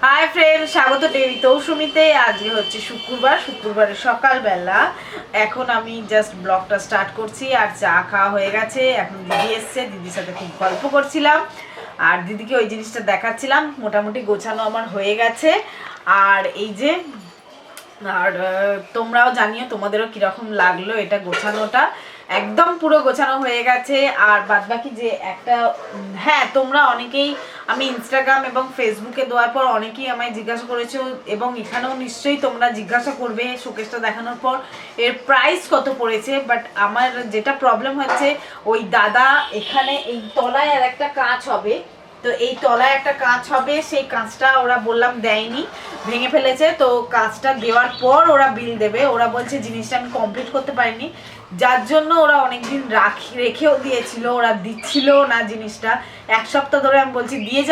Hi friend, স্বাগত dairy তৌসুমিতে। আজকে হচ্ছে শুক্রবারের সকালবেলা। এখন আমি জাস্ট ব্লগটা স্টার্ট করছি আর চা খাওয়া হয়ে গেছে। এখন দিদি এসছে, দিদির সাথে খুব গল্প করছিলাম আর দিদিকে ওই জিনিসটা দেখাচ্ছিলাম। মোটামুটি গোছানো আমার হয়ে গেছে। আর এই যে তোমরাও জানিও তোমাদেরও কীরকম লাগলো এটা গোছানোটা। একদম পুরো গোছানো হয়ে গেছে। আর বাদবাকি যে একটা হ্যাঁ, তোমরা অনেকেই আমি ইনস্টাগ্রাম এবং ফেসবুকে দেওয়ার পর অনেকেই আমায় জিজ্ঞাসা করেছো এবং এখানেও নিশ্চয়ই তোমরা জিজ্ঞাসা করবে শোকেসটা দেখানোর পর এর প্রাইস কত পড়েছে। বাট আমার যেটা প্রবলেম হচ্ছে, ওই দাদা এখানে এই তলায় আর একটা কাঁচ হবে, তো এই তলায় একটা কাঁচ হবে, সেই কাঁচটা ওরা বললাম দেয়নি, ভেঙে ফেলেছে। তো কাঁচটা দেওয়ার পর ওরা বিল দেবে। ওরা বলছে জিনিসটা আমি কমপ্লিট করতে পারিনি, যার জন্য ওরা অনেকদিন রেখেও দিয়েছিল, ওরা দিচ্ছিল না জিনিসটা। এক সপ্তাহ ধরে আমি বলছি দিয়ে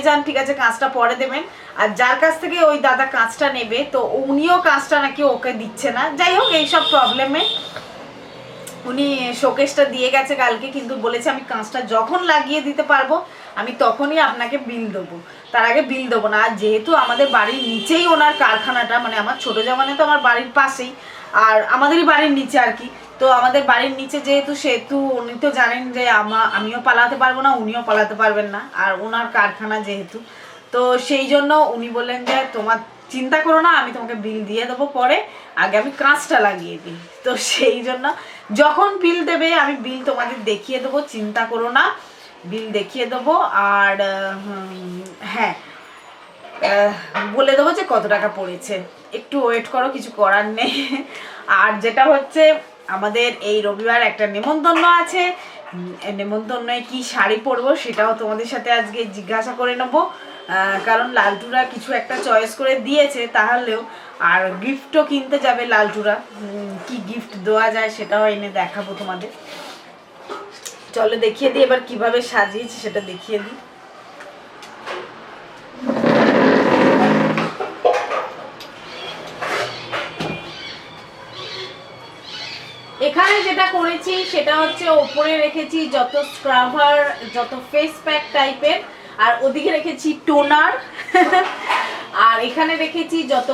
যান, ঠিক আছে কাঁচটা পরে দেবেন। আর যার কাছ থেকে ওই দাদা কাঁচটা নেবে, তো উনিও কাঁচটা নাকি ওকে দিচ্ছে না। যাই হোক, এইসব প্রবলেমে উনি শোকেসটা দিয়ে গেছে কালকে, কিন্তু বলেছে আমি কাঁচটা যখন লাগিয়ে দিতে পারবো আমি তখনই আপনাকে বিল দেবো, তার আগে বিল দেবো না। আর যেহেতু আমাদের বাড়ির নিচেই ওনার কারখানাটা, মানে আমার ছোটো জামানে তো আমার বাড়ির পাশেই, আর আমাদেরই বাড়ির নিচে আর কি। তো আমাদের বাড়ির নিচে যেহেতু, সেহেতু উনি তো জানেন যে আমিও পালাতে পারবো না, উনিও পালাতে পারবেন না, আর ওনার কারখানা যেহেতু। তো সেই জন্য উনি বললেন যে তোমার চিন্তা করো না, আমি তোমাকে বিল দিয়ে দেবো পরে, আগে আমি কাঁচটা লাগিয়ে দিই। তো সেই জন্য যখন বিল দেবে আমি বিল তোমাদের দেখিয়ে দেবো, চিন্তা করো না, বিল দেখিয়ে দেবো। আর হ্যাঁ, বলে দেবো যে কত টাকা পড়েছে। একটু ওয়েট করো, কিছু করার নেই। আর যেটা হচ্ছে, আমাদের এই রবিবার একটা নেমন্তন্ন আছে। নেমন্তন্নে কি শাড়ি পরবো সেটাও তোমাদের সাথে আজকে জিজ্ঞাসা করে নেবো, কারণ লালটুরা কিছু একটা চয়েস করে দিয়েছে তাহলেও। আর গিফটও কিনতে যাবে লালটুরা, কি গিফট দেওয়া যায় সেটাও এনে দেখাবো তোমাদের। চলো দেখিয়ে দিই এবার কিভাবে সাজিয়েছি, সেটা দেখিয়ে দিই। এখানে যেটা করেছি সেটা হচ্ছে, ওপরে রেখেছি যত স্ক্রাবার, যত ফেস প্যাক টাইপের, আর ওদিকে রেখেছি টোনার। আর এখানে রেখেছি যত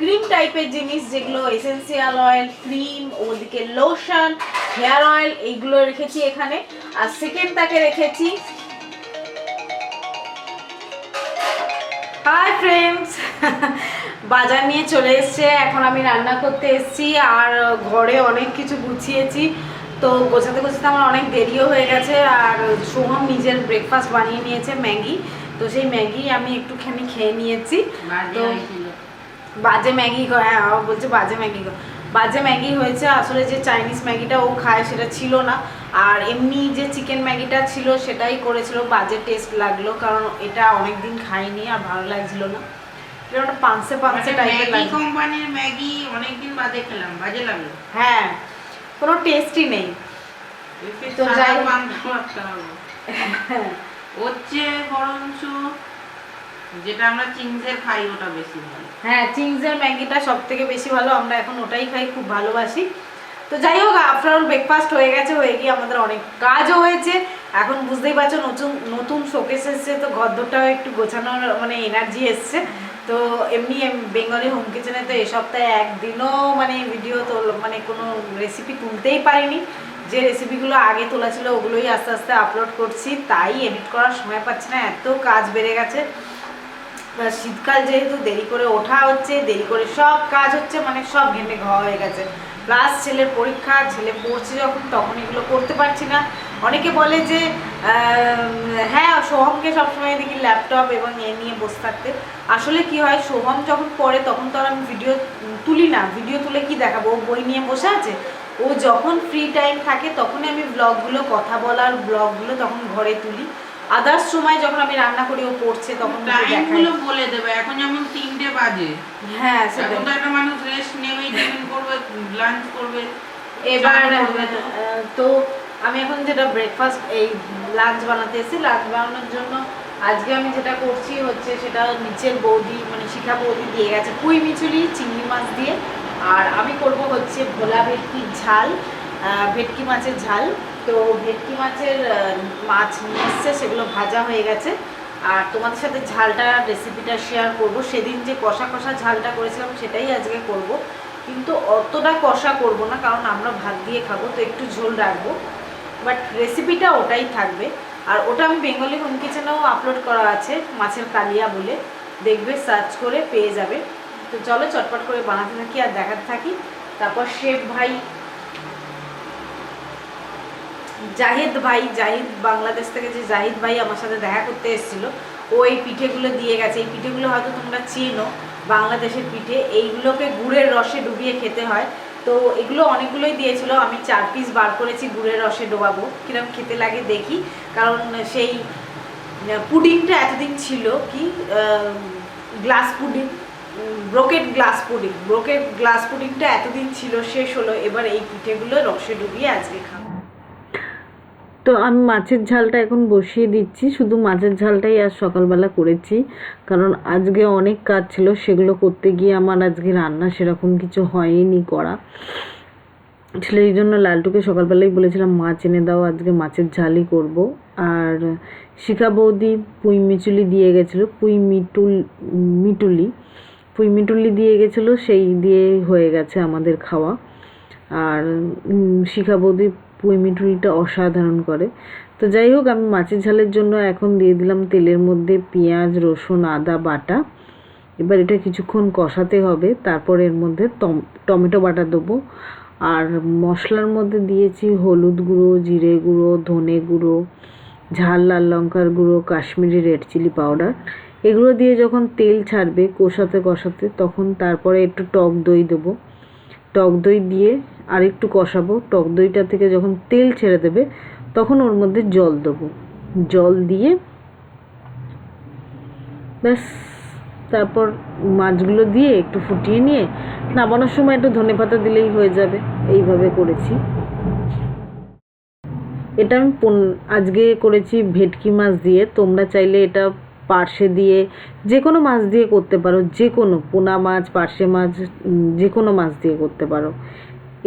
ক্রিম টাইপের জিনিস, যেগুলো এসেন্সিয়াল অয়েল, ক্রিম, ওদিকে লোশন, হেয়ার অয়েল, এইগুলো রেখেছি এখানে। আর সেকেন্ড তাকে রেখেছি, হাই ফ্রেন্ডস, বাজার নিয়ে চলে এসছে। এখন আমি রান্না করতে এসেছি আর ঘরে অনেক কিছু গুছিয়েছি। তো গোছাতে গোছাতে আমার অনেক দেরিও হয়ে গেছে। আর সোহম নিজের ব্রেকফাস্ট বানিয়ে নিয়েছে, ম্যাগি। তো সেই ম্যাগি আমি একটুখানি খেয়ে নিয়েছি। তো বাজে ম্যাগি, হ্যাঁ বলছে বাজে ম্যাগি হয়েছে। আসলে যে চাইনিজ ম্যাগিটা ও খায় সেটা ছিল না, আর এমনি যে চিকেন ম্যাগিটা ছিল সেটাই করেছিল। বাজে টেস্ট লাগলো, কারণ এটা অনেকদিন খাইনি আর ভালো লাগছিল না। এটা একটা পানসে টাইপের লাগে। কোম্পানির ম্যাগি অনেকদিন বাদে খেলাম, বাজে লাগলো। হ্যাঁ, কোনো টেস্টই নেই। তো যাই হচ্ছে বরঞ্চ যেটা আমরা চিংসের খাই ওটা বেশি ভালো। হ্যাঁ, চিংসের ম্যাগিটা সব থেকে বেশি ভালো, আমরা এখন ওটাই খাই, খুব ভালোবাসি। তো যাই হোক, আফটার অল ব্রেকফাস্ট হয়ে গেছে, হয়ে গিয়ে আমাদের অনেক কাজও হয়েছে। এখন বুঝতেই পারছো নতুন শোকেস এসছে, তো গদ্দরটাও একটু গোছানোর মানে এনার্জি এসছে। তো এমনি বেঙ্গলি হোম কিচেনে তো এ সপ্তাহে একদিনও মানে ভিডিও মানে কোনো রেসিপি তুলতেই পারিনি। যে রেসিপিগুলো আগে তোলা ছিল ওগুলোই আস্তে আস্তে আপলোড করছি, তাই এডিট করার সময় পাচ্ছি না, এত কাজ বেড়ে গেছে। শীতকাল যেহেতু, দেরি করে ওঠা হচ্ছে, দেরি করে সব কাজ হচ্ছে, মানে সব ঘেটে ঘ হয়ে গেছে। প্লাস ছেলের পরীক্ষা, ছেলে পড়ছে যখন, তখন এগুলো করতে পারছি না। অনেকে বলে যে হ্যাঁ, সোহমকে সবসময় দেখি ল্যাপটপ এবং এ নিয়ে বসে থাকতে। আসলে কি হয়, সোহম যখন পড়ে তখন তো আর আমি ভিডিও তুলি না। ভিডিও তুলে কি দেখাবো, ও বই নিয়ে বসে আছে। ও যখন ফ্রি টাইম থাকে তখনই আমি ব্লগগুলো, কথা বলার ব্লগগুলো তখন ঘরে তুলি। আদার্স সময় যখন আমি রান্না করি, ও পড়ছে তখন টাইমগুলো বলে দেবে। এখন যেমন 3টে বাজে, হ্যাঁ এখন তো একটা মানুষ রেস্ট নেবেই, টিফিন করবে, লাঞ্চ করবে। এবার তো আমি এখন যেটা ব্রেকফাস্ট, এই লাঞ্চ বানাতে এসেছি। লাঞ্চ বানানোর জন্য আজকে আমি যেটা করছি হচ্ছে, সেটা নিচের বৌদি মানে শিখা বৌদি দিয়ে গেছে পুঁই মিচুলি চিংড়ি মাছ দিয়ে। আর আমি করব হচ্ছে ভোলা ভেটকির ঝাল, ভেটকি মাছের ঝাল। তো ভেটকি মাছের মাছ নিয়ে এসছে, সেগুলো ভাজা হয়ে গেছে। আর তোমাদের সাথে ঝালটা রেসিপিটা শেয়ার করব। সেদিন যে কষা কষা ঝালটা করেছিলাম সেটাই আজকে করব, কিন্তু অতটা কষা করব না, কারণ আমরা ভাত দিয়ে খাবো, তো একটু ঝোল রাখবো, বাট রেসিপিটা ওটাই থাকবে। আর ওটা আমি বেঙ্গলি হোম কিচেনেও আপলোড করা আছে, মাছের কালিয়া বলে, দেখবে সার্চ করে পেয়ে যাবে। তো চলো চটপট করে বানাতে থাকি আর দেখাতে থাকি। তারপর শেফ ভাই জাহিদ বাংলাদেশ থেকে যে জাহিদ ভাই আমার সাথে দেখা করতে এসেছিলো, ও এই পিঠেগুলো দিয়ে গেছে। এই পিঠেগুলো হয়তো তোমরা চেনো, বাংলাদেশের পিঠে, এইগুলোকে গুড়ের রসে ডুবিয়ে খেতে হয়। তো এগুলো অনেকগুলোই দিয়েছিল, আমি 4 পিস বার করেছি, গুড়ের রসে ডোবাবো, কিরম খেতে লাগে দেখি। কারণ সেই পুডিংটা এতদিন ছিল কি গ্লাস পুডিং, ব্রোকেট গ্লাস পুডিংটা এতদিন ছিল, শেষ হলো, এবার এই পিঠেগুলো রসে ডুবিয়ে আজকে খাবো। তো আমি মাছের ঝালটা এখন বসিয়ে দিচ্ছি। শুধু মাছের ঝালটাই আজ সকালবেলা করেছি, কারণ আজকে অনেক কাজ ছিল, সেগুলো করতে গিয়ে আমার আজকে রান্না সেরকম কিছু হয়নি করা। আসলে এই জন্য লালটুকে সকালবেলাই বলেছিলাম মাছ এনে দাও, আজকে মাছের ঝালই করব। আর শিখা বৌদি পুঁই মিচুলি দিয়ে গেছিলো, পুঁই মিটুলি দিয়ে গেছিলো, সেই দিয়ে হয়ে গেছে আমাদের খাওয়া। আর শিখা বৌদি পুঁই মিটুলিটা অসাধারণ করে। তো যাই হোক, আমি মাছের ঝালের জন্য এখন দিয়ে দিলাম তেলের মধ্যে পেঁয়াজ, রসুন, আদা বাটা। এবার এটা কিছুক্ষণ কষাতে হবে, তারপর এর মধ্যে টমেটো বাটা দেবো। আর মশলার মধ্যে দিয়েছি হলুদ গুঁড়ো, জিরে গুঁড়ো, ধনে গুঁড়ো, ঝাল লাল লঙ্কার গুঁড়ো, কাশ্মীরি রেড চিলি পাউডার। এগুলো দিয়ে যখন তেল ছাড়বে কষাতে কষাতে, তখন তারপরে একটু টক দই দেবো। টক দই দিয়ে আর একটু কষাবো। টক দইটা থেকে যখন তেল ছেড়ে দেবে তখন ওর মধ্যে জল দেবো। জল দিয়ে ব্যাস, তারপর মাছগুলো দিয়ে একটু ফুটিয়ে নিয়ে নামানোর সময় একটু ধনেপাতা দিলেই হয়ে যাবে। এইভাবে করেছি। এটা আমি আজকে করেছি ভেটকি মাছ দিয়ে। তোমরা চাইলে এটা পার্শে দিয়ে, যে কোনো মাছ দিয়ে করতে পারো, যে কোনো পোনা মাছ, পার্শে মাছ, যে কোনো মাছ দিয়ে করতে পারো।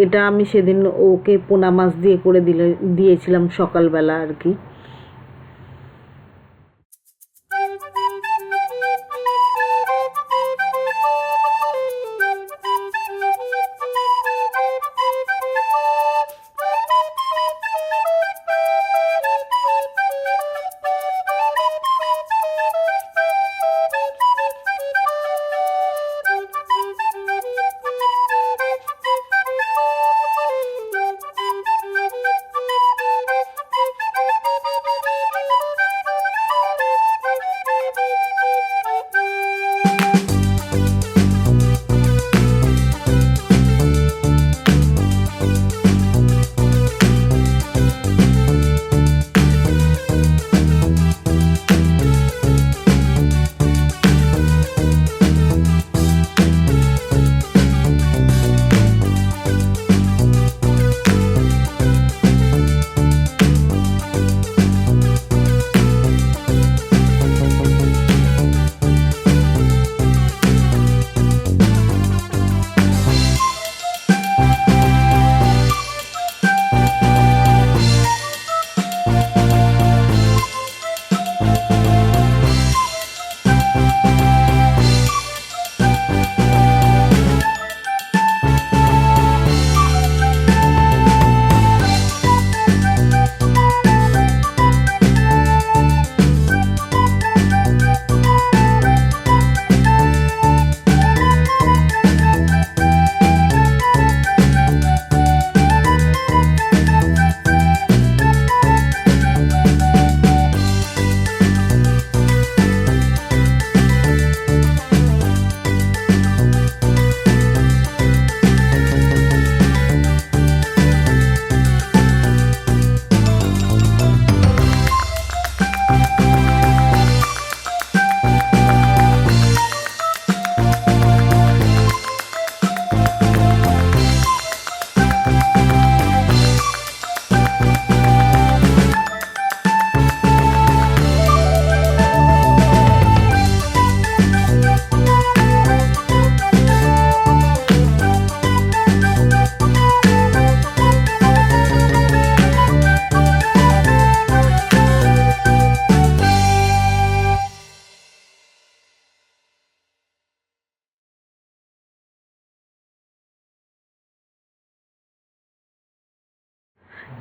এটা আমি সেদিন ওকে পোনা মাছ দিয়ে করে দিয়েছিলাম সকালবেলা আর কি।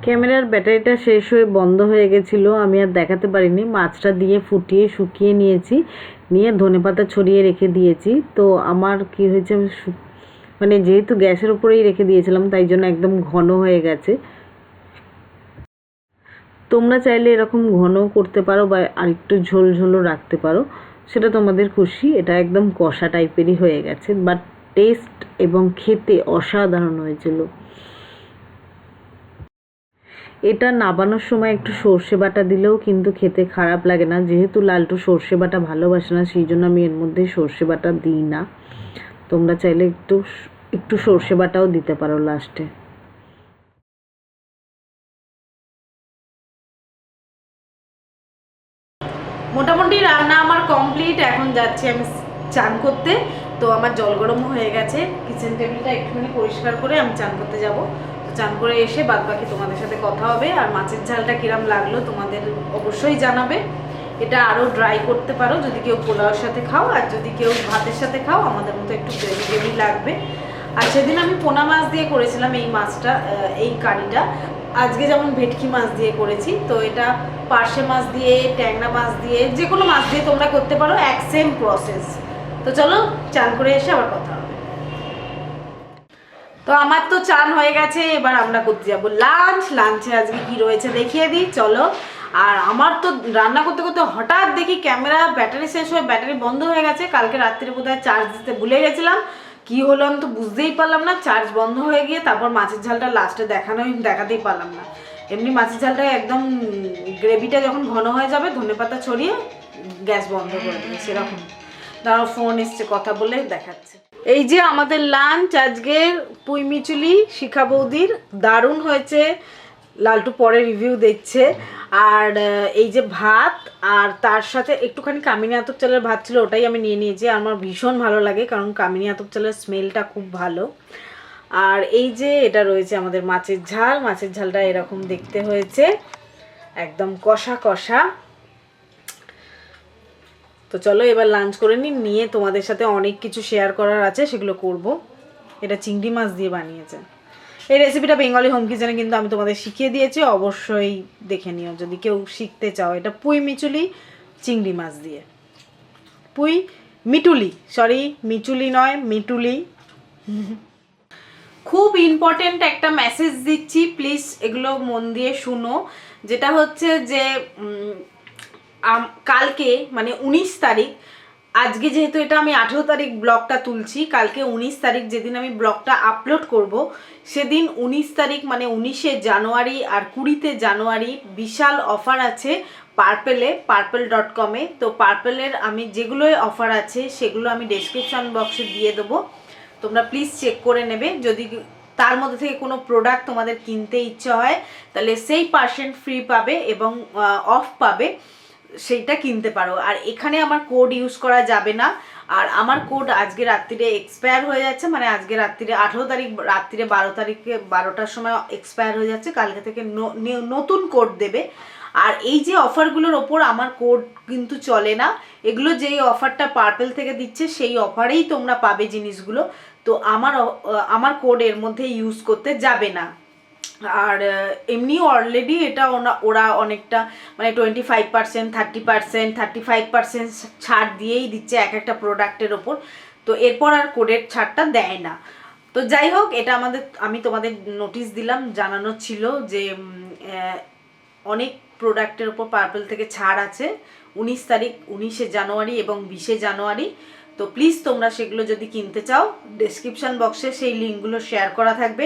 ক্যামেরার ব্যাটারিটা শেষ হয়ে বন্ধ হয়ে গেছিলো, আমি আর দেখাতে পারিনি। মাছটা দিয়ে ফুটিয়ে শুকিয়ে নিয়েছি, নিয়ে ধনেপাতা ছড়িয়ে রেখে দিয়েছি। তো আমার কি হয়েছে, মানে যেহেতু গ্যাসের উপরেই রেখে দিয়েছিলাম তাই জন্য একদম ঘন হয়ে গেছে। তোমরা চাইলে এরকম ঘনও করতে পারো বা আরেকটু ঝোল ঝোলও রাখতে পারো, সেটা তোমাদের খুশি। এটা একদম কষা টাইপেরই হয়ে গেছে, বাট টেস্ট এবং খেতে অসাধারণ হয়েছিল। এটা নাবানোর সময় একটু সর্ষে বাটা দিলেও কিন্তু খেতে খারাপ লাগে না। যেহেতু লালটু সর্ষে বাটা ভালোবাসে না, সেই জন্য আমি এর মধ্যে সর্ষে বাটা দিই না। তোমরা চাইলে একটু সর্ষে বাটাও দিতে পারো লাস্টে। মোটামুটি রান্না আমার কমপ্লিট। এখন যাচ্ছি আমি চান করতে। তো আমার জল গরমও হয়ে গেছে, কিচেন টেবিলটা একটুখানি পরিষ্কার করে আমি চান করতে যাব। তো চান করে এসে বাদ বাকি তোমাদের সাথে কথা হবে। আর মাছের ঝালটা কিরম লাগলো তোমাদের অবশ্যই জানাবে। এটা আরও ড্রাই করতে পারো যদি কেউ পোলাওর সাথে খাও, আর যদি কেউ ভাতের সাথে খাও আমাদের মতো একটু গ্রেভি গ্রেভি লাগবে। আর সেদিন আমি পোনা মাছ দিয়ে করেছিলাম এই মাছটা, এই কারিটা। আজকে যেমন ভেটকি মাছ দিয়ে করেছি, তো এটা পার্শে মাছ দিয়ে, ট্যাংরা মাছ দিয়ে, যে কোনো মাছ দিয়ে তোমরা করতে পারো, এক সেম প্রসেস। তো চলো চান করে এসে আবার কথা হবে। তো আমার তো চান হয়ে গেছে, এবার আমরা করতে যাবো লাঞ্চ। লাঞ্চে আজকে কি রয়েছে দেখিয়ে দিই চলো। আর আমার তো রান্না করতে করতে হঠাৎ দেখি ক্যামেরা ব্যাটারি শেষ হয়ে ব্যাটারি বন্ধ হয়ে গেছে। কালকে রাত্রে বোধহয় চার্জ দিতে ভুলে গেছিলাম, কি হলো আমি তো বুঝতেই পারলাম না। চার্জ বন্ধ হয়ে গিয়ে তারপর মাছের ঝালটা লাস্টে দেখাতেই পারলাম না। এমনি মাছের ঝালটা একদম গ্রেভিটা যখন ঘন হয়ে যাবে ধনেপাতা ছড়িয়ে গ্যাস বন্ধ করে দেবে, সেরকম। দাঁড়াও, ফোন এসছে, কথা বলে দেখাচ্ছে। এই যে আমাদের লাঞ্চ আজকের পুঁই মিচুলি শিখা বৌদির, দারুণ হয়েছে। লালটু পরে রিভিউ দিচ্ছে। আর এই যে ভাত, আর তার সাথে একটুখানি কামিনী আতপ চালের ভাত ছিল, ওটাই আমি নিয়ে নিয়েছি। আমার ভীষণ ভালো লাগে, কারণ কামিনী আতপ চালের স্মেলটা খুব ভালো। আর এই যে এটা রয়েছে আমাদের মাছের ঝাল। মাছের ঝালটা এরকম দেখতে হয়েছে, একদম কষা কষা। তো চলো এবার লাঞ্চ করে নিয়ে তোমাদের সাথে অনেক কিছু শেয়ার করার আছে, সেগুলো করব। এটা চিংড়ি মাছ দিয়ে বানিয়েছে। এই রেসিপিটা বেঙ্গলি হোম কিচেনে কিন্তু আমি তোমাদের শিখিয়ে দিয়েছি, অবশ্যই দেখে নিও যদি কেউ শিখতে চাও। এটা পুঁই মিচুলি চিংড়ি মাছ দিয়ে, পুঁই মিটুলি, সরি মিচুলি নয়, মিটুলি। খুব ইম্পর্টেন্ট একটা মেসেজ দিচ্ছি, প্লিজ এগুলো মন দিয়ে শুনো। যেটা হচ্ছে যে কালকে মানে 19 তারিখ, আজকে যেহেতু এটা আমি 18 তারিখ ব্লগটা তুলছি, কালকে 19 তারিখ যেদিন আমি ব্লগটা আপলোড করব, সেদিন 19 তারিখ মানে 19শে জানুয়ারি আর 20তে জানুয়ারি বিশাল অফার আছে পার্পেলে, purple.com-এ। তো পার্পেলের আমি যেগুলোই অফার আছে সেগুলো আমি ডেসক্রিপশন বক্সে দিয়ে দেবো, তোমরা প্লিজ চেক করে নেবে। যদি তার মধ্যে থেকে কোনো প্রোডাক্ট তোমাদের কিনতে ইচ্ছে হয় তাহলে সেই % ফ্রি পাবে এবং অফ পাবে, সেইটা কিনতে পারো। আর এখানে আমার কোড ইউজ করা যাবে না। আর আমার কোড আজকে রাত্রিরে এক্সপায়ার হয়ে যাচ্ছে, মানে আজকে রাত্রিরে 18 তারিখ রাত্রিরে 12 তারিখে 12টার সময় এক্সপায়ার হয়ে যাচ্ছে। কালকে থেকে নতুন কোড দেবে। আর এই যে অফারগুলোর ওপর আমার কোড কিন্তু চলে না, এগুলো যেই অফারটা পার্পেল থেকে দিচ্ছে সেই অফারেই তোমরা পাবে জিনিসগুলো। তো আমার কোড এর মধ্যে ইউজ করতে যাবে না। আর এমনি অলরেডি এটা ওরা অনেকটা মানে 25%, 30%, 35% ছাড় দিয়েই দিচ্ছে এক একটা প্রোডাক্টের ওপর। তো এরপর আর কোডের ছাড়টা দেয় না। তো যাই হোক, এটা আমি তোমাদের নোটিশ দিলাম, জানানো ছিল যে অনেক প্রোডাক্টের ওপর পার্পেল থেকে ছাড় আছে 19 তারিখ, 19শে জানুয়ারি এবং 20শে জানুয়ারি। তো প্লিজ তোমরা সেগুলো যদি কিনতে চাও ডেসক্রিপশন বক্সে সেই লিঙ্কগুলো শেয়ার করা থাকবে,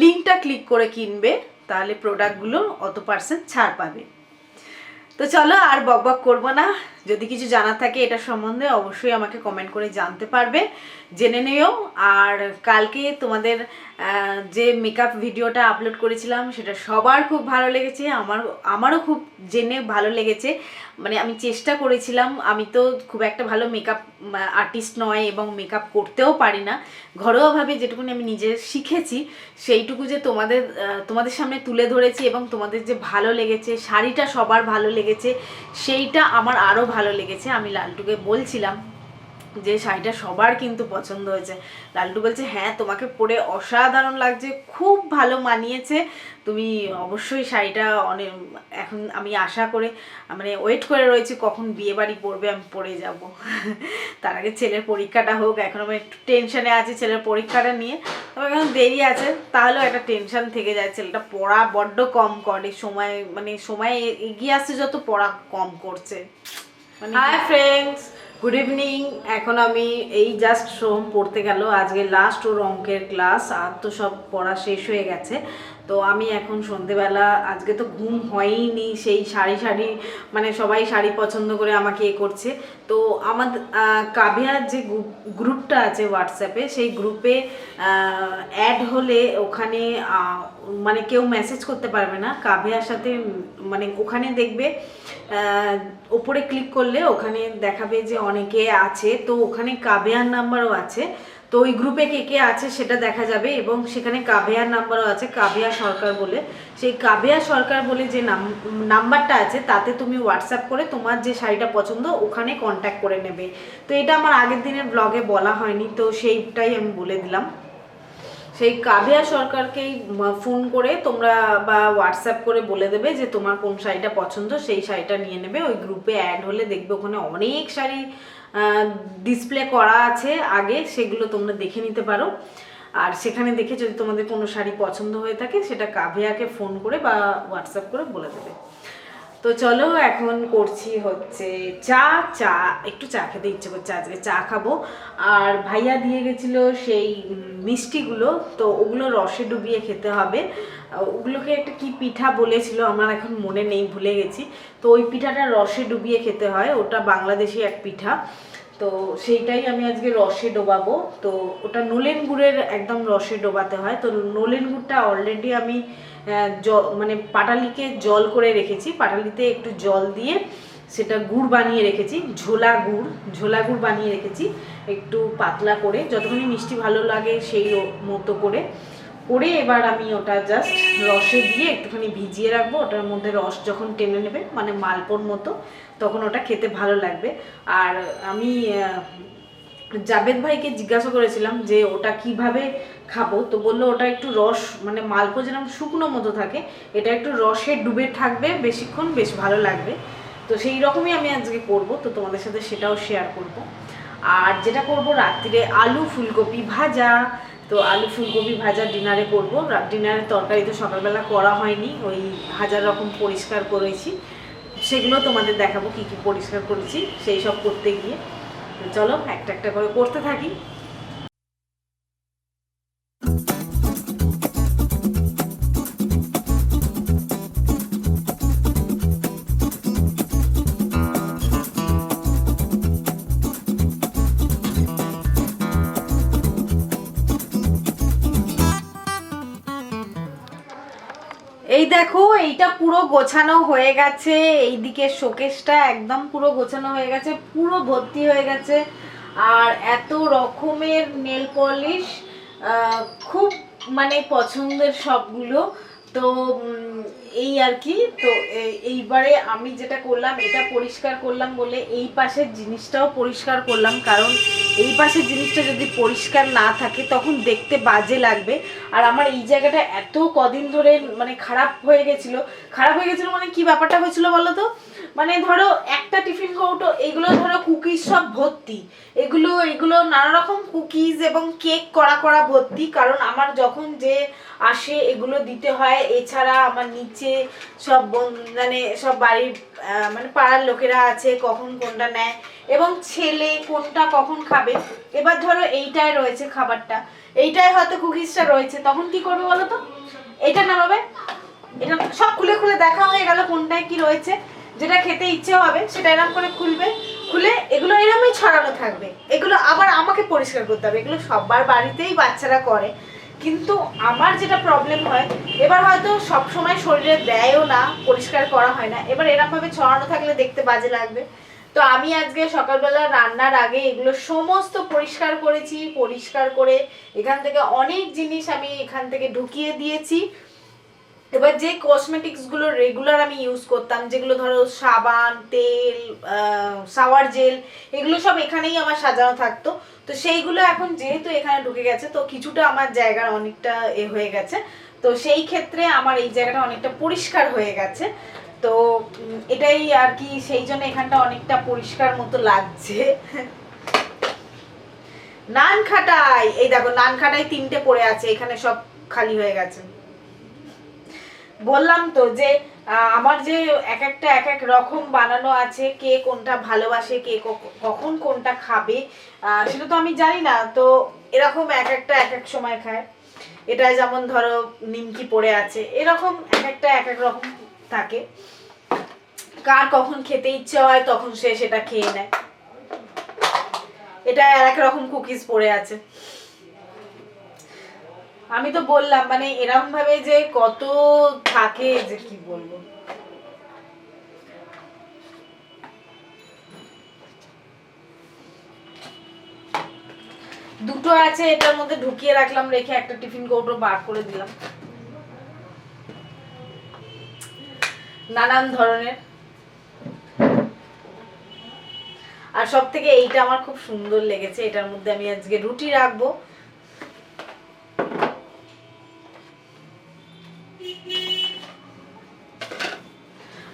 লিঙ্কটা ক্লিক করে কিনবে, তাহলে প্রোডাক্টগুলো অত % ছাড় পাবে। তো চলো আর বকবক করবো না, যদি কিছু জানার থাকে এটা সম্বন্ধে অবশ্যই আমাকে কমেন্ট করে জানতে পারবে, জেনে নিও। আর কালকে তোমাদের যে মেকআপ ভিডিওটা আপলোড করেছিলাম সেটা সবার খুব ভালো লেগেছে, আমারও খুব জেনে ভালো লেগেছে। মানে আমি চেষ্টা করেছিলাম, আমি তো খুব একটা ভালো মেকআপ আর্টিস্ট নয় এবং মেকআপ করতেও পারি না, ঘরোয়াভাবে যেটুকুনি আমি নিজে শিখেছি সেইটুকু যে তোমাদের সামনে তুলে ধরেছি এবং তোমাদের যে ভালো লেগেছে, শাড়িটা সবার ভালো লেগেছে, সেইটা আমার আরও ভালো লেগেছে। আমি লালটুকে বলছিলাম যে শাড়িটা সবার কিন্তু পছন্দ হয়েছে। লাল্টু বলছে হ্যাঁ তোমাকে পরে অসাধারণ লাগছে, খুব ভালো মানিয়েছে, তুমি অবশ্যই শাড়িটা অনেক, এখন আমি আশা করে মানে ওয়েট করে রয়েছি কখন বিয়ে বাড়ি পড়বে, আমি পরে যাব। তার আগে ছেলের পরীক্ষাটা হোক, এখন আমি একটু টেনশনে আছি ছেলের পরীক্ষাটা নিয়ে, তবে এখন দেরি আছে, তাহলেও একটা টেনশন থেকে যায়। ছেলেটা পড়া বড্ড কম করে, সময় মানে সময় এগিয়ে আসছে যত পড়া কম করছে। Hi friends, good evening. এখন আমি এই জাস্ট সোম পড়তে গেল, আজকে লাস্ট ওর অঙ্কের ক্লাস, আর তো সব পড়া শেষ হয়ে গেছে। তো আমি এখন সন্ধেবেলা, আজকে তো ঘুম হয়নি, সেই শাড়ি মানে সবাই শাড়ি পছন্দ করে আমাকে এ করছে। তো আমাদের কাভিয়ার যে গ্রুপটা আছে হোয়াটসঅ্যাপে, সেই গ্রুপে অ্যাড হলে ওখানে মানে কেউ মেসেজ করতে পারবে না কাভিয়ার সাথে, মানে ওখানে দেখবে ওপরে ক্লিক করলে ওখানে দেখাবে যে অনেকে আছে, তো ওখানে কাভিয়ার নাম্বারও আছে। তো ওই গ্রুপে কে কে আছে সেটা দেখা যাবে, এবং সেখানে কাভিয়ার নাম্বারও আছে, কাভিয়া সরকার বলে। সেই কাভিয়া সরকার বলে যে নাম্বারটা আছে, তাতে তুমি হোয়াটসঅ্যাপ করে তোমার যে শাড়িটা পছন্দ ওখানে কন্ট্যাক্ট করে নেবে। তো এটা আমার আগের দিনের ব্লগে বলা হয়নি, তো সেইটাই আমি বলে দিলাম। সেই কাভিয়া সরকারকেই ফোন করে তোমরা বা হোয়াটসঅ্যাপ করে বলে দেবে যে তোমার কোন শাড়িটা পছন্দ, সেই শাড়িটা নিয়ে নেবে। ওই গ্রুপে অ্যাড হলে দেখবে ওখানে অনেক শাড়ি ডিসপ্লে করা আছে আগে, সেগুলো তোমরা দেখে নিতে পারো। আর সেখানে দেখে যদি তোমাদের কোনো শাড়ি পছন্দ হয়ে থাকে সেটা কাভিয়াকে ফোন করে বা হোয়াটসঅ্যাপ করে বলে দেবে। তো চলো এখন করছি হচ্ছে চা একটু চা খেতে ইচ্ছে করছে, আজকে চা খাবো। আর ভাইয়া দিয়ে গেছিলো সেই মিষ্টিগুলো, তো ওগুলো রসে ডুবিয়ে খেতে হবে। ওগুলোকে একটা কি পিঠা বলেছিল, আমার এখন মনে নেই, ভুলে গেছি। তো ওই পিঠাটা রসে ডুবিয়ে খেতে হয়, ওটা বাংলাদেশি এক পিঠা। তো সেইটাই আমি আজকে রসে ডোবাবো। তো ওটা নলেন গুড়ের একদম রসে ডোবাতে হয়। তো নলেন গুড়টা অলরেডি আমি মানে পাটালিকে জল করে রেখেছি, পাটালিতে একটু জল দিয়ে সেটা গুড় বানিয়ে রেখেছি, ঝোলা গুড় বানিয়ে রেখেছি একটু পাতলা করে, যতখানি মিষ্টি ভালো লাগে সেই মতো করে এবার আমি ওটা জাস্ট রসে দিয়ে একটুখানি ভিজিয়ে রাখবো। ওটার মধ্যে রস যখন টেনে নেবে মানে মালপোর মতো, তখন ওটা খেতে ভালো লাগবে। আর আমি জাবেদ ভাইকে জিজ্ঞাসা করেছিলাম যে ওটা কিভাবে খাবো, তো বললো ওটা একটু রস মানে মালপো যেরকম শুকনো মতো থাকে, এটা একটু রসে ডুবে থাকবে বেশিক্ষণ, বেশ ভালো লাগবে। তো সেই রকমই আমি আজকে করব, তো তোমাদের সাথে সেটাও শেয়ার করব। আর যেটা করব রাত্রিরে আলু ফুলকপি ভাজা, তো আলু ফুলকপি ভাজা ডিনারে করব। ডিনারের তরকারি তো সকালবেলা করা হয়নি, ওই 1000 রকম পরিষ্কার করেছি, সেগুলো তোমাদের দেখাবো কি কি পরিষ্কার করেছি সেই সব করতে গিয়ে। চলো একটা একটা করে করতে থাকি। এই দেখো এইটা পুরো গোছানো হয়ে গেছে, এইদিকে শোকেসটা একদম পুরো গোছানো হয়ে গেছে, পুরো ভর্তি হয়ে গেছে। আর এত রকমের নেল পলিশ, খুব মানে পছন্দের সবগুলো। তো এই আর কি। তো এইবারে আমি যেটা করলাম, এটা পরিষ্কার করলাম বলে এই পাশের জিনিসটাও পরিষ্কার করলাম, কারণ এই পাশের জিনিসটা যদি পরিষ্কার না থাকে তখন দেখতে বাজে লাগবে। আর আমার এই জায়গাটা এত কদিন ধরে মানে খারাপ হয়ে গেছিলো মানে কি ব্যাপারটা হয়েছিল বলো তো, মানে ধরো একটা টিফিন কৌটো, এগুলো ধরো কুকিজ সব ভর্তি, এগুলো নানা রকম কুকিজ এবং কেক করা ভর্তি, কারণ আমার যখন যে আসে এগুলো দিতে হয়। এছাড়া আমার নিচে সব মানে সব বাড়ির মানে পাড়ার লোকেরা আছে, কখন কোনটা নেয় এবং ছেলে কোনটা কখন খাবে। এবার ধরো এইটায় রয়েছে খাবারটা, এইটায় হয়তো কুকিজটা রয়েছে, তখন কি করবে বলো তো, এটা নামাবে, এটা সব খুলে দেখা হয়ে গেল কোনটায় কি রয়েছে, যেটা খেতে ইচ্ছে হবে সেটা এরকম করে খুলে এগুলো এরকমই ছড়ানো থাকবে। এগুলো আবার আমাকে পরিষ্কার করতে হবে, এগুলো সবার বাড়িতেই বাচ্চারা করে, কিন্তু আমার যেটা প্রবলেম হয়, এবার হয়তো সব সময় শরীরে দেয়ও না, পরিষ্কার করা হয় না, এবার এরকমভাবে ছড়ানো থাকলে দেখতে বাজে লাগবে। তো আমি আজকে সকালবেলা রান্নার আগে এগুলো সমস্ত পরিষ্কার করেছি, পরিষ্কার করে এখান থেকে অনেক জিনিস আমি এখান থেকে ঢুকিয়ে দিয়েছি। এবার যে কসমেটিক্সগুলো রেগুলার আমি ইউজ করতাম, যেগুলো ধরো সাবান, তেল, শাওয়ার জেল, এগুলো সব এখানেই আমার সাজানো থাকতো। তো সেইগুলো এখন যেহেতু এখানে ঢুকে গেছে, তো কিছুটা আমার জায়গার অনেকটা হয়ে গেছে। তো সেই ক্ষেত্রে আমার এই জায়গাটা অনেকটা পরিষ্কার হয়ে গেছে। তো এটাই আর কি, সেই জন্য এখানটা অনেকটা পরিষ্কার মতো লাগছে। নান খাটাই, এই দেখো নান খাটাই 3টে পড়ে আছে, এখানে সব খালি হয়ে গেছে। বললাম তো যে আমার যে এক একটা এক এক রকম বানানো আছে, কে কোনটা ভালোবাসে, কে কখন কোনটা খাবে সেটা তো আমি জানি না। তো এরকম এক একটা এক এক সময় খায়। এটা যেমন ধরো নিমকি পড়ে আছে, এরকম এক একটা এক এক রকম থাকে। কার কখন খেতে ইচ্ছে হয় তখন সে সেটা খেয়ে নেয়। এটা আর এক রকম কুকিজ পড়ে আছে। আমি তো বললাম মানে এরকম ভাবে যে কত থাকে যে কি বলবো। দুটো আছে, এটার মধ্যে ঢুকিয়ে রাখলাম, রেখে একটা টিফিন কৌটো বার করে দিলাম। নানান ধরনের। আর সব থেকে এইটা আমার খুব সুন্দর লেগেছে, এটার মধ্যে আমি আজকে রুটি রাখবো।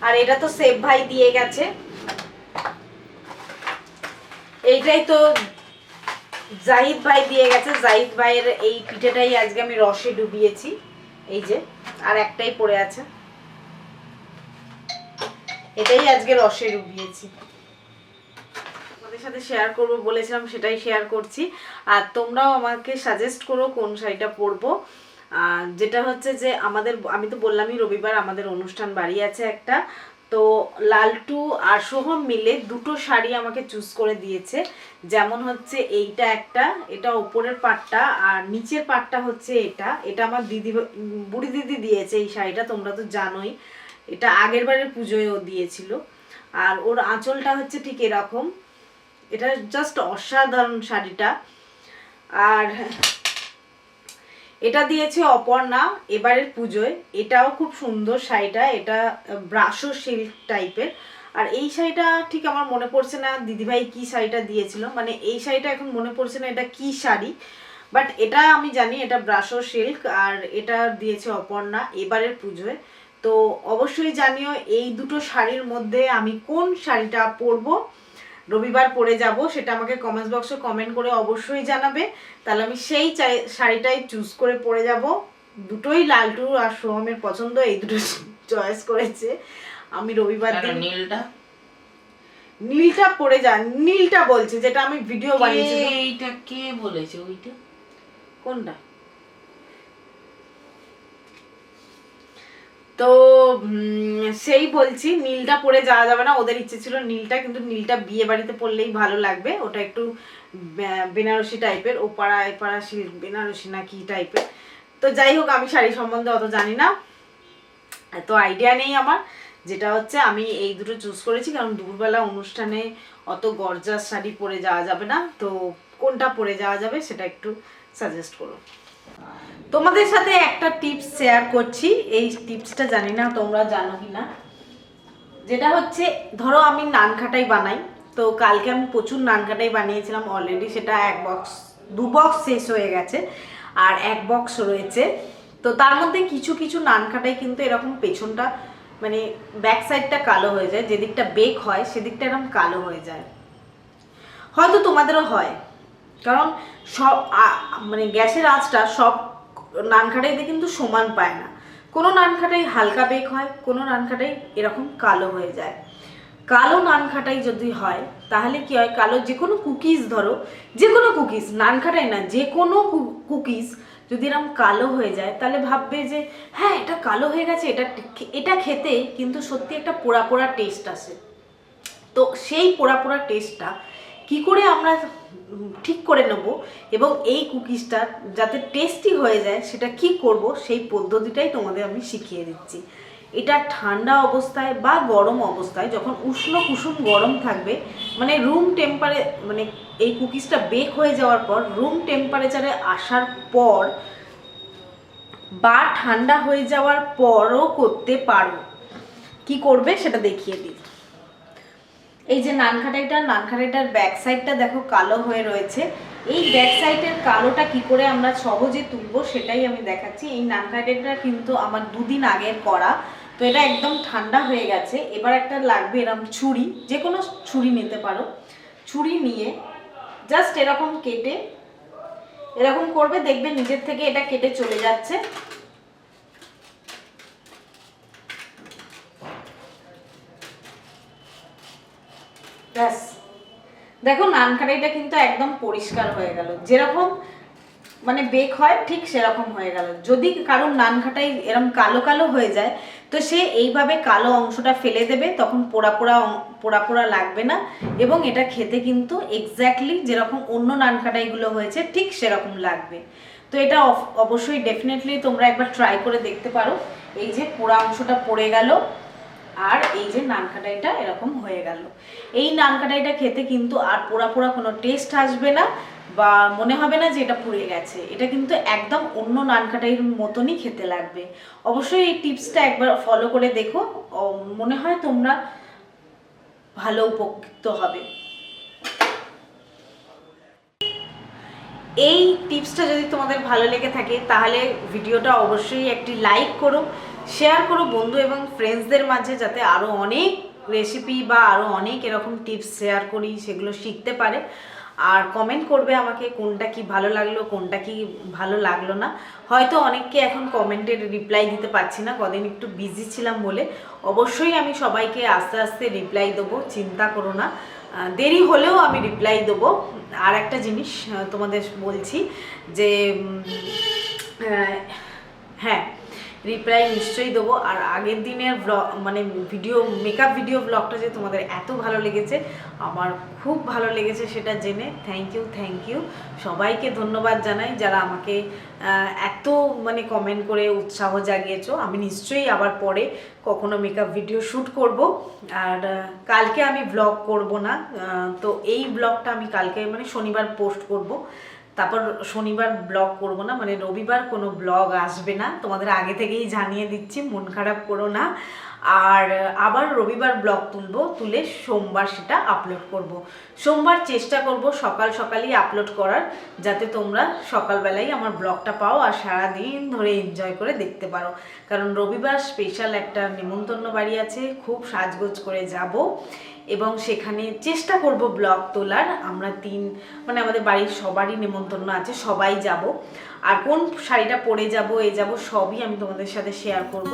আর এটা তো সেব ভাই দিয়ে গেছে, এইটাই তো জাহিদ ভাই দিয়ে গেছে। জাহিদ ভাইয়ের এই পিঠেটাই আজকে আমি রসে ডুবিয়েছি, এই যে। আর একটাই পড়ে আছে, এটাই আজকে রসে ডুবিয়েছি। তোমাদের সাথে শেয়ার করব বলেছিলাম, সেটাই শেয়ার করছি। আর তোমরাও আমাকে সাজেস্ট করো কোন শাড়িটা পরবো। যেটা হচ্ছে যে আমাদের, আমি তো বললামই রবিবার আমাদের অনুষ্ঠান বাড়ি আছে একটা। তো লালটু আর সোহম মিলে দুটো শাড়ি আমাকে চুজ করে দিয়েছে। যেমন হচ্ছে এইটা একটা, এটা ওপরের পাটটা, আর নিচের পাটটা হচ্ছে এটা। এটা আমার দিদি, বুড়ি দিদি দিয়েছে এই শাড়িটা, তোমরা তো জানোই। এটা আগের বারের পুজোয় ও দিয়েছিল। আর ওর আঁচলটা হচ্ছে ঠিক এরকম। এটা জাস্ট অসাধারণ শাড়িটা। আর এটা দিয়েছে অপর্ণা এবারের পুজোয়, এটাও খুব সুন্দর শাড়িটা। এটা ব্রাশো সিল্ক টাইপের। আর এই শাড়িটা ঠিক আমার মনে পড়ছে না দিদিভাই কি শাড়িটা দিয়েছিল, মানে এই শাড়িটা এখন মনে পড়ছে না এটা কি শাড়ি, বাট এটা আমি জানি এটা ব্রাশো সিল্ক। আর এটা দিয়েছে অপর্ণা এবারের পুজোয়। তো অবশ্যই জানিও এই দুটো শাড়ির মধ্যে আমি কোন শাড়িটা পরবো, রবিবার পরে যাব, সেটা আমাকে কমেন্টস বক্সে কমেন্ট করে অবশ্যই জানাবে। তাহলে আমি সেই শাড়িটাই চুজ করে পরে যাব। দুটোই লালটু আর সোহমের পছন্দ, এই দুটো চয়েস করেছে। আমি রবিবার দিন নীলটা পরে যান, নীলটা বলছে যেটা আমি ভিডিও বানিয়েছি। এইটা কে বলেছে? ওইটা কোনটা? তো সেই বলছি নীলটা পরে যাওয়া যাবে না, ওদের ইচ্ছে ছিল নীলটা, কিন্তু নীলটা বিয়ে বাড়িতে পরলেই ভালো লাগবে। ওটা একটু বেনারসি টাইপের, ওপাড়া এপাড়া সিল্ক বেনারসি না কি টাইপের। তো যাই হোক, আমি শাড়ি সম্বন্ধে অত জানি না, এত আইডিয়া নেই আমার। যেটা হচ্ছে আমি এই দুটো চুজ করেছি, কারণ দুপুরবেলা অনুষ্ঠানে অত গর্জাস শাড়ি পরে যাওয়া যাবে না। তো কোনটা পরে যাওয়া যাবে সেটা একটু সাজেস্ট করো। তোমাদের সাথে একটা টিপস শেয়ার করছি, এই টিপসটা জানি না তোমরা জানো কি না। যেটা হচ্ছে ধরো আমি নানখাটাই বানাই, তো কালকে আমি প্রচুর নানখাটাই বানিয়েছিলাম অলরেডি, সেটা 2 বক্স শেষ হয়ে গেছে, আর 1 বক্স রয়েছে। তো তার মধ্যে কিছু কিছু নানখাটাই কিন্তু এরকম পেছনটা মানে ব্যাক সাইডটা কালো হয়ে যায়, যেদিকটা বেক হয় সেদিকটা এরকম কালো হয়ে যায়। হয়তো তোমাদেরও হয়, কারণ সব মানে গ্যাসের আঁচটা সব নানখাটাইতে কিন্তু সমান পায় না। কোনো নানখাটাই হালকা বেক হয়, কোনো নানখাটাই এরকম কালো হয়ে যায়। কালো নানখাটাই যদি হয় তাহলে কি হয়, কালো যে কোনো কুকিজ, ধরো যে কোনো কুকিজ, নানখাটাই না যে কোনো কুকিজ যদি এরকম কালো হয়ে যায়, তাহলে ভাববে যে হ্যাঁ এটা কালো হয়ে গেছে, এটা খেতে কিন্তু সত্যি একটা পোড়া পোড়া টেস্ট আসে। তো সেই পোড়া পোড়া টেস্টটা কি করে আমরা ঠিক করে নেব এবং এই কুকিজটা যাতে টেস্টি হয়ে যায় সেটা কি করব, সেই পদ্ধতিটাই তোমাদের আমি শিখিয়ে দিচ্ছি। এটা ঠান্ডা অবস্থায় বা গরম অবস্থায়, যখন উষ্ণ কুসুম গরম থাকবে, মানে রুম মানে এই কুকিজটা বেক হয়ে যাওয়ার পর রুম টেম্পারেচারে আসার পর বা ঠান্ডা হয়ে যাওয়ার পরও করতে পারো। কি করবে সেটা দেখিয়ে দিই। এই যে নানখাটাইটার ব্যাক সাইডটা দেখো কালো হয়ে রয়েছে। এই ব্যাক সাইডের কালোটা কি করে আমরা সহজে তুলবো সেটাই আমি দেখাচ্ছি। এই নানখাটাইটা কিন্তু আমার 2 দিন আগের করা, তো এটা একদম ঠান্ডা হয়ে গেছে। এবার একটা লাগবে এরকম ছুরি, যে কোনো ছুরি নিতে পারো। ছুরি নিয়ে জাস্ট এরকম কেটে এরকম করবে, দেখবে নিজের থেকে এটা কেটে চলে যাচ্ছে। ব্যাস, দেখো নানখাটাইটা কিন্তু একদম পরিষ্কার হয়ে গেল, যেরকম মানে বেক হয় ঠিক সেরকম হয়ে গেল। যদি কারোর নানখাটাই এরকম কালো কালো হয়ে যায় তো সে এইভাবে কালো অংশটা ফেলে দেবে, তখন পোড়া পোড়া লাগবে না, এবং এটা খেতে কিন্তু এক্স্যাক্টলি যেরকম অন্য নানখাটাইগুলো হয়েছে ঠিক সেরকম লাগবে। তো এটা অবশ্যই ডেফিনেটলি তোমরা একবার ট্রাই করে দেখতে পারো। এই যে পোড়া অংশটা পড়ে গেল, আর এই যে নানখাটাইটা এরকম হয়ে গেল। এই নানখাটাইটা খেতে কিন্তু আর পোড়া পোড়া কোনো টেস্ট আসবে না, বা মনে হবে না যে এটা পুড়ে গেছে। এটা কিন্তু একদম অন্য নানখাটাইয়ের মতনই খেতে লাগবে। অবশ্যই এই টিপসটা একবার ফলো করে দেখো, মনে হয় তোমরা ভালো উপকৃত হবে। এই টিপসটা যদি তোমাদের ভালো লেগে থাকে তাহলে ভিডিওটা অবশ্যই একটি লাইক করো, শেয়ার করো বন্ধু এবং ফ্রেন্ডসদের মাঝে, যাতে আরও অনেক রেসিপি বা আরও অনেক এরকম টিপস শেয়ার করি, সেগুলো শিখতে পারে। আর কমেন্ট করবে আমাকে কোনটা কি ভালো লাগলো, কোনটা কি ভালো লাগলো না। হয়তো অনেককে এখন কমেন্টের রিপ্লাই দিতে পারছি না, কদিন একটু বিজি ছিলাম বলে। অবশ্যই আমি সবাইকে আস্তে আস্তে রিপ্লাই দেবো, চিন্তা করো না, দেরি হলেও আমি রিপ্লাই দেবো। আর একটা জিনিস তোমাদের বলছি যে হ্যাঁ, রিপ্লাই নিশ্চয়ই দেবো। আর আগের দিনের ব্লগ মানে মেকআপ ভিডিও ব্লগটা যে তোমাদের এত ভালো লেগেছে, আমার খুব ভালো লেগেছে সেটা জেনে থ্যাংক ইউ। সবাইকে ধন্যবাদ জানাই যারা আমাকে এত মানে কমেন্ট করে উৎসাহ জাগিয়েছো। আমি নিশ্চয়ই আবার পরে কখনো মেকআপ ভিডিও শ্যুট করব। আর কালকে আমি ব্লগ করব না, তো এই ব্লগটা আমি কালকে মানে শনিবার পোস্ট করব। তারপর শনিবার ব্লগ করব না, মানে রবিবার কোনো ব্লগ আসবে না, তোমাদের আগে থেকেই জানিয়ে দিচ্ছি, মন খারাপ করো না। আর আবার রবিবার ব্লগ তুলে সোমবার সেটা আপলোড করব। সোমবার চেষ্টা করব সকালই আপলোড করার, যাতে তোমরা সকালবেলাই আমার ব্লগটা পাও আর সারাদিন ধরে এনজয় করে দেখতে পারো। কারণ রবিবার স্পেশাল একটা নেমন্তন্ন বাড়ি আছে, খুব সাজগোজ করে যাব এবং সেখানে চেষ্টা করব ব্লগ তোলার। আমরা মানে আমাদের বাড়ির সবারই নেমন্তন্ন আছে, সবাই যাব। আর কোন শাড়িটা পরে যাব সবই আমি তোমাদের সাথে শেয়ার করব।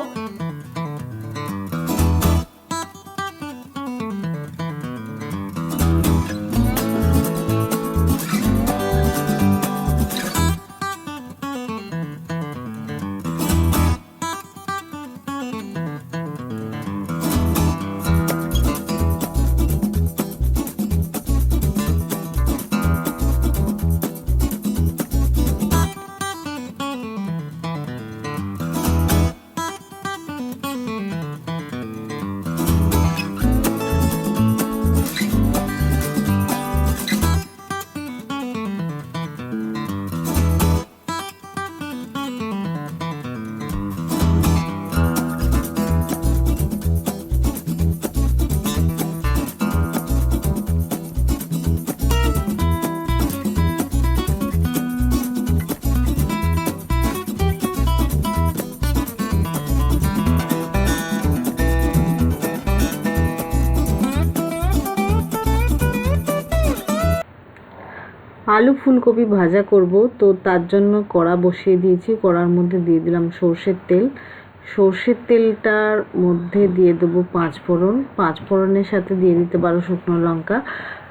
আলু ফুলকপি ভাজা করব, তো তার জন্য কড়া বসিয়ে দিয়েছি। কড়ার মধ্যে দিয়ে দিলাম সর্ষের তেলটার মধ্যে দিয়ে দেবো 5 ফোড়ন। 5 ফোড়নের সাথে দিয়ে দিতে পারো শুকনো লঙ্কা।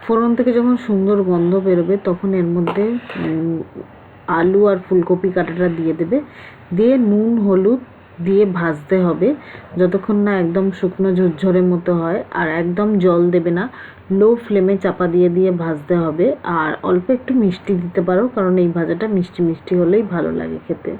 ফোড়ন থেকে যখন সুন্দর গন্ধ বেরোবে তখন এর মধ্যে আলু আর ফুলকপি কাটাটা দিয়ে দেবে, দিয়ে নুন হলুদ দিয়ে ভাজতে হবে যতক্ষণ না একদম শুকনো ঝরঝরে মতো হয়। আর একদম জল দেবে না, লো ফ্লেমে চাপা দিয়ে ভাজতে হবে। আর অল্প একটু মিষ্টি দিতে পারো, কারণ এই ভাজাটা মিষ্টি হলেই ভালো লাগে খেতে।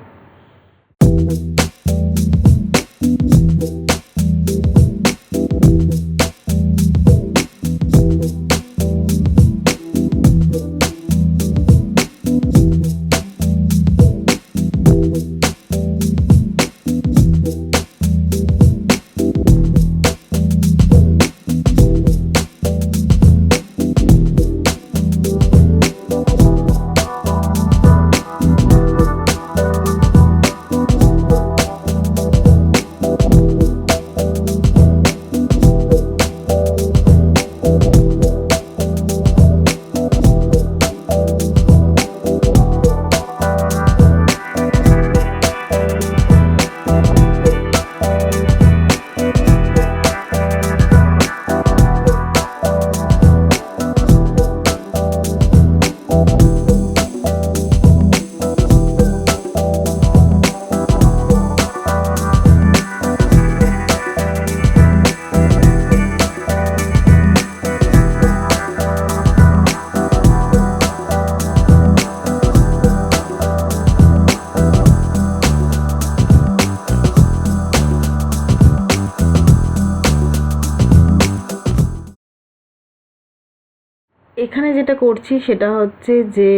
যেটা করছি সেটা হচ্ছে যে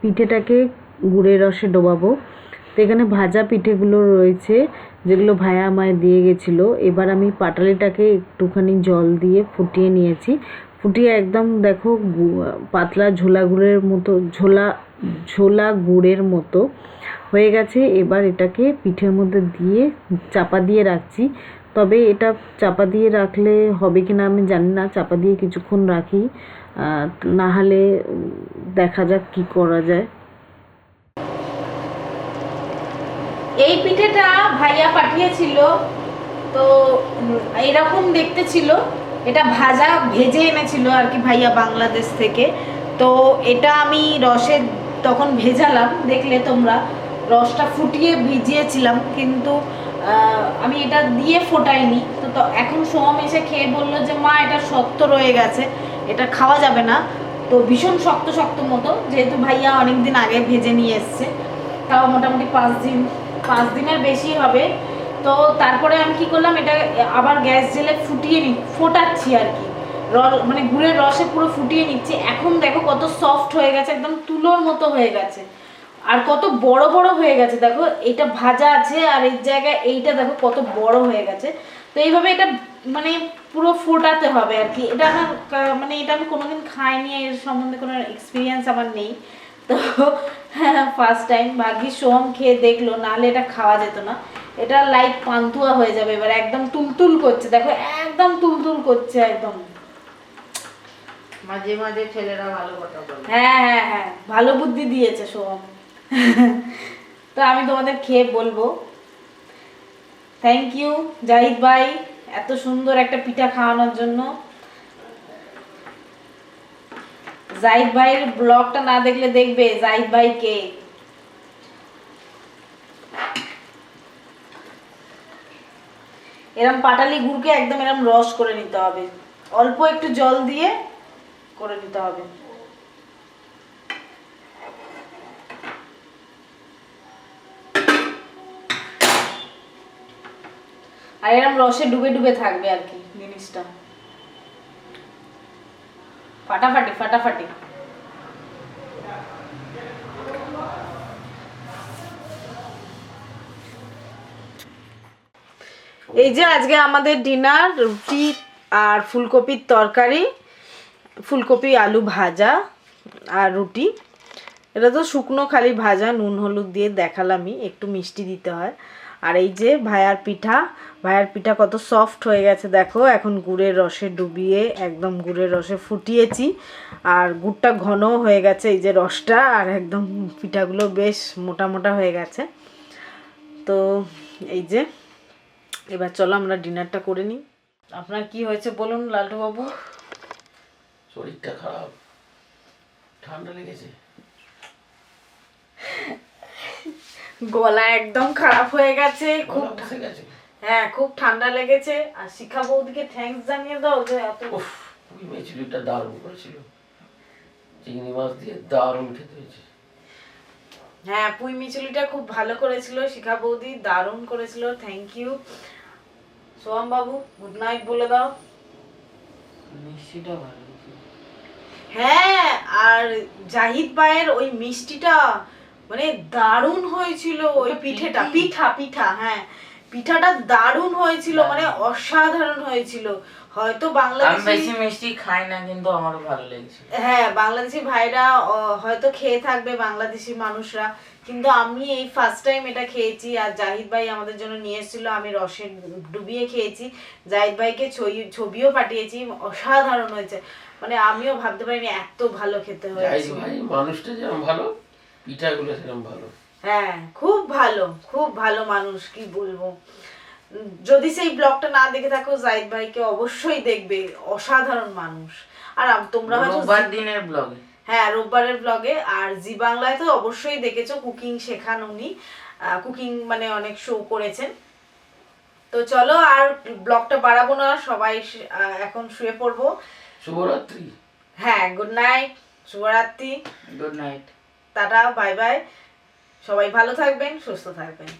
পিঠেটাকে গুড়ের রসে ডোবাবো। তো এখানে ভাজা পিঠেগুলো রয়েছে যেগুলো ভাইয়া আমায় দিয়ে গেছিলো। এবার আমি পাটালিটাকে একটুখানি জল দিয়ে ফুটিয়ে নিয়েছি। ফুটিয়ে একদম দেখো পাতলা ঝোলা গুড়ের মতো ঝোলা গুড়ের মতো হয়ে গেছে। এবার এটাকে পিঠের মধ্যে দিয়ে চাপা দিয়ে রাখছি। তবে এটা চাপা দিয়ে রাখলে হবে কি না আমি জানি না, চাপা দিয়ে কিছুক্ষণ রাখি, না হলে দেখা যাক কি করা যায়। এই পিঠেটা ভাইয়া পাঠিয়েছিল, তো এরকম দেখতে ছিল। এটা ভেজে এনেছিল আর কি ভাইয়া বাংলাদেশ থেকে। তো এটা আমি রসে তখন ভেজালাম, দেখলে তোমরা রসটা ফুটিয়ে ভিজিয়েছিলাম, কিন্তু আমি এটা দিয়ে ফোটাইনি। তো এখন সোম এসে খেয়ে বললো যে মা এটা শক্ত রয়ে গেছে, এটা খাওয়া যাবে না। তো ভীষণ শক্ত শক্ত মতো, যেহেতু ভাইয়া অনেকদিন আগে ভেজে নিয়ে এসছে, তাও মোটামুটি 5 দিনের বেশি হবে। তো তারপরে আমি কি করলাম, এটা আবার গ্যাস জেলে ফোটাচ্ছি আর কি, মানে গুড়ের রসে পুরো ফুটিয়ে নিচ্ছি। এখন দেখো কত সফট হয়ে গেছে, একদম তুলোর মতো হয়ে গেছে, আর কত বড় বড় হয়ে গেছে। দেখো এটা ভাজা আছে আর এই জায়গায় এইটা দেখো কত বড় হয়ে গেছে। তো এইভাবে এটা মানে পুরো ফোটাতে হবে আর কি। এটা আমার মানে এটা আমি কোনোদিন খাইনি, এর সম্বন্ধে কোনো এক্সপিরিয়েন্স আমার নেই। তো হ্যাঁ, ফার্স্ট টাইম। ভাগ্যিস সোহম খেয়ে দেখলো, নাহলে এটা খাওয়া যেত না। এটা লাইক পান্তুয়া হয়ে যাবে। এবার একদম তুলতুল করছে, দেখো একদম তুলতুল করছে একদম। মাঝে মাঝে ছেলেরা ভালো কথা বলে। হ্যাঁ হ্যাঁ হ্যাঁ, ভালো বুদ্ধি দিয়েছে সোহম। তো আমি তোমাদের খেয়ে বলবো। থ্যাংক ইউ জাহিদ ভাই এত সুন্দর একটা পিঠা খাওয়ানোর জন্য। জাহিদ ভাইয়ের ব্লগটা না দেখলে দেখবে জাহিদ ভাই কে। এরম পাটালি গুড়কে একদম এরম রস করে নিতে হবে, অল্প একটু জল দিয়ে করে নিতে হবে। আর এরম রসে ডুবে ডুবে থাকবে আর কি জিনিসটা, ফাটাফাটি ফাটাফাটি। এই যে আজকে আমাদের ডিনার, রুটি আর ফুলকপির তরকারি, ফুলকপি আলু ভাজা আর রুটি। এটা তো শুকনো খালি ভাজা, নুন হলুদ দিয়ে দেখালামই, একটু মিষ্টি দিতে হয়। আর এই যে ভাইয়ার পিঠা কত সফট হয়ে গেছে দেখো। এখন গুড়ের রসে ডুবিয়ে একদম গুড়ের রসে ফুটিয়েছি, আর গুড়টা ঘন হয়ে গেছে এই যে রসটা, আর একদম পিঠাগুলো বেশ মোটা মোটা হয়ে গেছে। তো এই যে এবার চলো আমরা ডিনারটা করে নিই। আপনার কি হয়েছে বলুন লালটু বাবু? শরীরটা খারাপ, ঠান্ডা লেগেছে, গলা একদম খারাপ হয়ে গেছে, খুব বসে গেছে। হ্যাঁ খুব ঠান্ডা লেগেছে। আর শিখা বৌদিকে থ্যাঙ্কস জানিয়ে দাও যে এত ওই মেচুরিটা দারুণ করেছিল, চিংড়ি মাছ দিয়ে দারুণ খেতে হয়েছে। হ্যাঁ পুঁই মিচুলিটা খুব ভালো করেছিল শিখা বৌদি, দারুণ করেছিল, thank you. Soham Babu good night বলে দাও। মিষ্টিটা ভালো ছিল। হ্যাঁ, আর জাহিদ ভাইয়ের ওই মিষ্টিটা মানে দারুণ হয়েছিল। ওই পিঠা হ্যাঁ, পিঠাটা দারুণ হয়েছিল, মানে অসাধারণ হয়েছিল। হয়তো আমি বাংলাদেশি বেশি মিষ্টি খাই না, কিন্তু আমারও ভালো লেগেছিল। হ্যাঁ বাংলাদেশি ভাইরা হয়তো খেয়ে থাকবে, বাংলাদেশি মানুষরা, কিন্তু আমি এই ফার্স্ট টাইম এটা খেয়েছি। আর জাহিদ ভাই আমাদের জন্য নিয়ে এসেছিল, আমি রসে ডুবিয়ে খেয়েছি। জাহিদ ভাইকে ছবিও পাঠিয়েছি, অসাধারণ হয়েছে। মানে আমিও ভাবতে পারিনি এত ভালো খেতে হয়েছে। ভাই মানুষটা যেরকম ভালো, পিঠাগুলো সেরকম ভালো। হ্যাঁ খুব ভালো মানুষ, কি বলবো। যদি সেই ব্লগটা না দেখে থাকো জাহিদ ভাইকে অবশ্যই দেখবে, অসাধারণ মানুষ। আর তোমরা হয়তো রোববার দিনের ব্লগে, হ্যাঁ রোববারের ব্লগে, আর জি বাংলায় তো অবশ্যই দেখেছো, কুকিং শেখান উনি, কুকিং মানে অনেক শো করেছেন। তো চলো আর ব্লগটা বাড়াবো না, সবাই এখন শুয়ে পড়বো। শুভরাত্রি। হ্যাঁ গুড নাইট, শুভরাত্রি, good night, tata, bye bye. সবাই ভালো থাকবেন, সুস্থ থাকবেন।